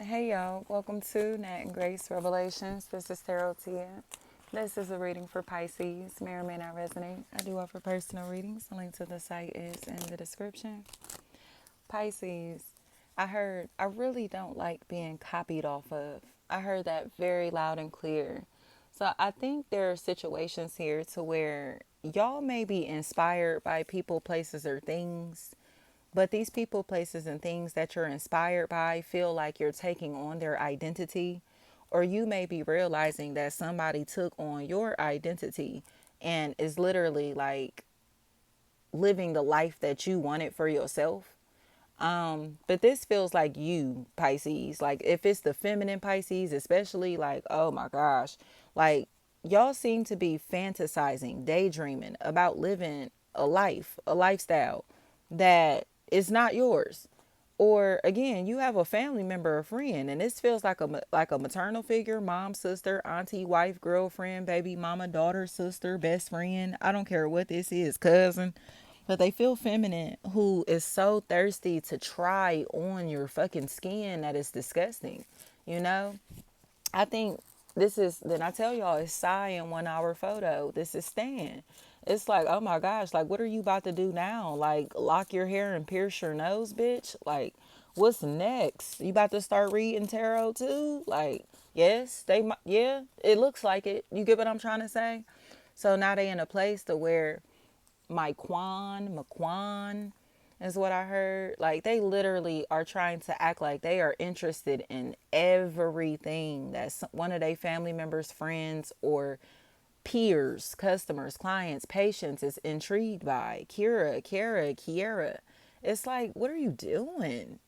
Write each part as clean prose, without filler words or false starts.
Hey y'all, welcome to Nat and Grace Revelations. This is Tarot Tia. This is a reading for Pisces. May or may not resonate. I do offer personal readings. The link to the site is in the description. Pisces, I really don't like being copied off of. I heard that very loud and clear. So I think there are situations here to where y'all may be inspired by people, places, or things, but these people, places, and things that you're inspired by feel like you're taking on their identity, or you may be realizing that somebody took on your identity and is literally like living the life that you wanted for yourself. But this feels like you, Pisces. Like if it's the feminine Pisces, especially, like, oh my gosh, like y'all seem to be fantasizing, daydreaming about living a life, a lifestyle that is not yours. Or again, you have a family member or friend, and this feels like a maternal figure, mom, sister, auntie, wife, girlfriend, baby mama, daughter, sister, best friend. I don't care what this is, cousin, but they feel feminine, who is so thirsty to try on your fucking skin that is disgusting. You know, I think this is, then I tell y'all, it's Psy in 1 hour photo. This is Stan. It's like, oh my gosh, like, what are you about to do now? Like, lock your hair and pierce your nose, bitch? Like, what's next? You about to start reading tarot too? Like, yes, yeah, it looks like it. You get what I'm trying to say? So now they in a place to where McQuan is what I heard. Like they literally are trying to act like they are interested in everything that one of their family members, friends, or peers, customers, clients, patients is intrigued by. Kiera. It's like, what are you doing?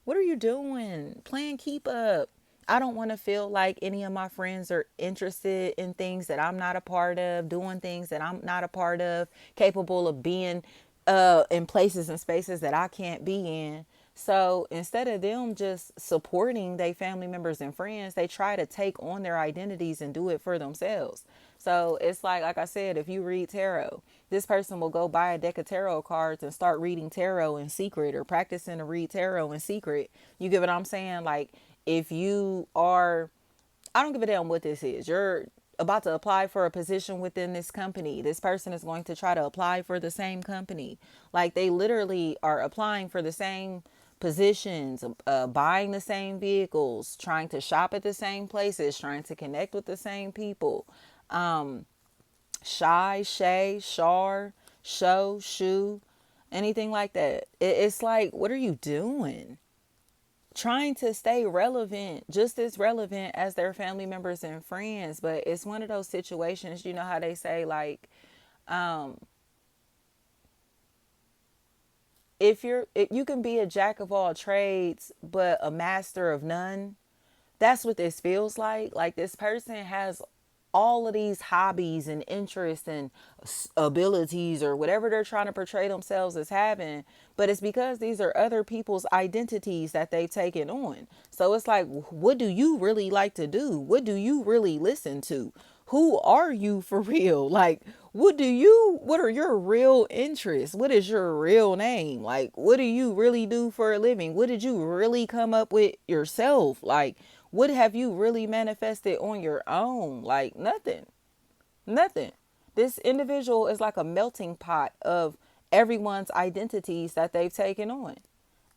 What are you doing? Playing keep up. I don't want to feel like any of my friends are interested in things that I'm not a part of, doing things that I'm not a part of, capable of being in places and spaces that I can't be in. So instead of them just supporting their family members and friends, they try to take on their identities and do it for themselves. So it's like I said, if you read tarot, this person will go buy a deck of tarot cards and start reading tarot in secret or practicing to read tarot in secret. You get what I'm saying? Like if you are, I don't give a damn what this is. You're about to apply for a position within this company. This person is going to try to apply for the same company. Like they literally are applying for the same positions, buying the same vehicles, trying to shop at the same places, trying to connect with the same people. Shy, shay, shar, show, shoe, anything like that. It's like, what are you doing? Trying to stay relevant, just as relevant as their family members and friends. But it's one of those situations, you know how they say, like, um, if you can be a jack of all trades, but a master of none. That's what this feels like. Like this person has all of these hobbies and interests and abilities or whatever they're trying to portray themselves as having, but it's because these are other people's identities that they've taken on. So it's like, what do you really like to do? What do you really listen to? Who are you for real? Like, what are your real interests? What is your real name? Like, what do you really do for a living? What did you really come up with yourself? Like, what have you really manifested on your own? Like, nothing. Nothing. This individual is like a melting pot of everyone's identities that they've taken on.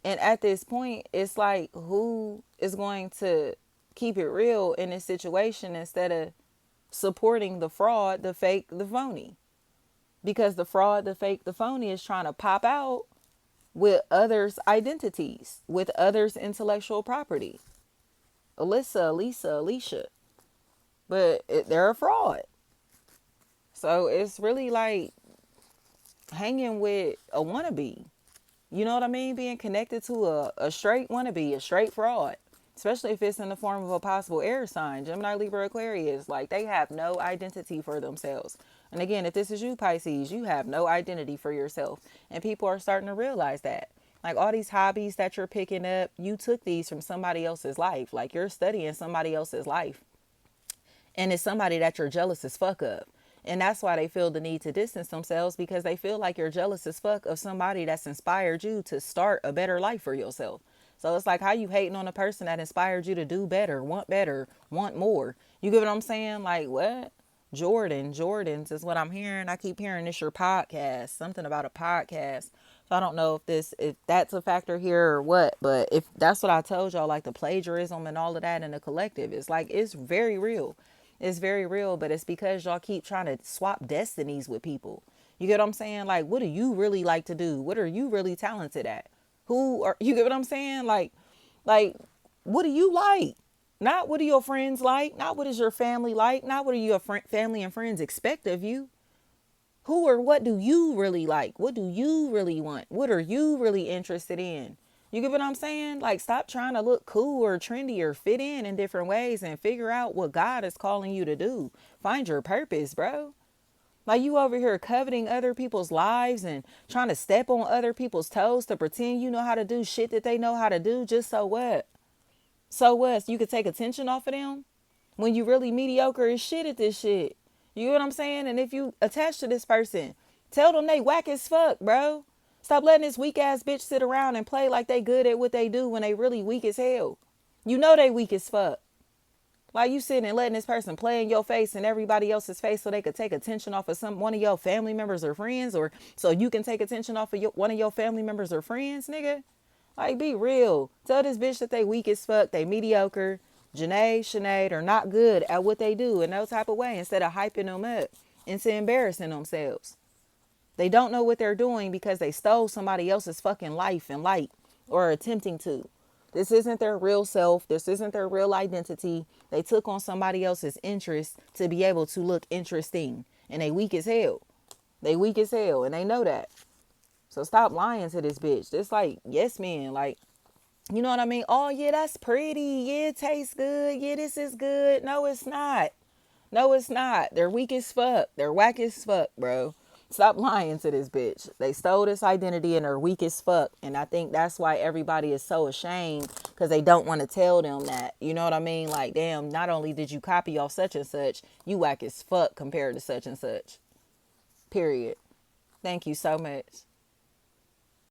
And at this point, it's like, who is going to keep it real in this situation instead of supporting the fraud, the fake, the phony? Because the fraud, the fake, the phony is trying to pop out with others' identities, with others' intellectual property. Alyssa, Lisa, Alicia. But they're a fraud. So it's really like hanging with a wannabe. You know what I mean? Being connected to a straight wannabe, a straight fraud. Especially if it's in the form of a possible air sign. Gemini, Libra, Aquarius. Like they have no identity for themselves. And again, if this is you, Pisces, you have no identity for yourself. And people are starting to realize that. Like all these hobbies that you're picking up, you took these from somebody else's life. Like you're studying somebody else's life. And it's somebody that you're jealous as fuck of. And that's why they feel the need to distance themselves, because they feel like you're jealous as fuck of somebody that's inspired you to start a better life for yourself. So it's like, how you hating on a person that inspired you to do better, want more? You get what I'm saying? Like, what? Jordans is what I'm hearing. I keep hearing this your podcast, something about a podcast. So I don't know if that's a factor here or what, but if that's what I told y'all, like the plagiarism and all of that in the collective, it's like, it's very real. It's very real, but it's because y'all keep trying to swap destinies with people. You get what I'm saying? Like, what do you really like to do? What are you really talented at? Who are you? Get what I'm saying? Like, what do you like? Not what do your friends like? Not what is your family like? Not what do your family and friends expect of you? Who or what do you really like? What do you really want? What are you really interested in? You get what I'm saying? Like, stop trying to look cool or trendy or fit in different ways and figure out what God is calling you to do. Find your purpose, bro. Like, you over here coveting other people's lives and trying to step on other people's toes to pretend you know how to do shit that they know how to do. Just so what? So what? So you could take attention off of them when you really mediocre as shit at this shit. You know what I'm saying? And if you attach to this person, tell them they whack as fuck, bro. Stop letting this weak ass bitch sit around and play like they good at what they do when they really weak as hell. You know they weak as fuck. Like, you sitting and letting this person play in your face and everybody else's face so they could take attention off of one of your family members or friends, or so you can take attention off of one of your family members or friends, nigga. Like, be real. Tell this bitch that they weak as fuck, they mediocre. Janae, Sinead are not good at what they do in no type of way, instead of hyping them up into embarrassing themselves. They don't know what they're doing because they stole somebody else's fucking life and light, or are attempting to. This isn't their real self. This isn't their real identity. They took on somebody else's interest to be able to look interesting. And they weak as hell. They weak as hell. And they know that. So stop lying to this bitch. It's like, yes, man. Like, you know what I mean? Oh, yeah, that's pretty. Yeah, it tastes good. Yeah, this is good. No, it's not. No, it's not. They're weak as fuck. They're whack as fuck, bro. Stop lying to this bitch. They stole this identity and they're weak as fuck. And I think that's why everybody is so ashamed, because they don't want to tell them that. You know what I mean? Like, damn, not only did you copy off such and such, you whack as fuck compared to such and such. Period. Thank you so much.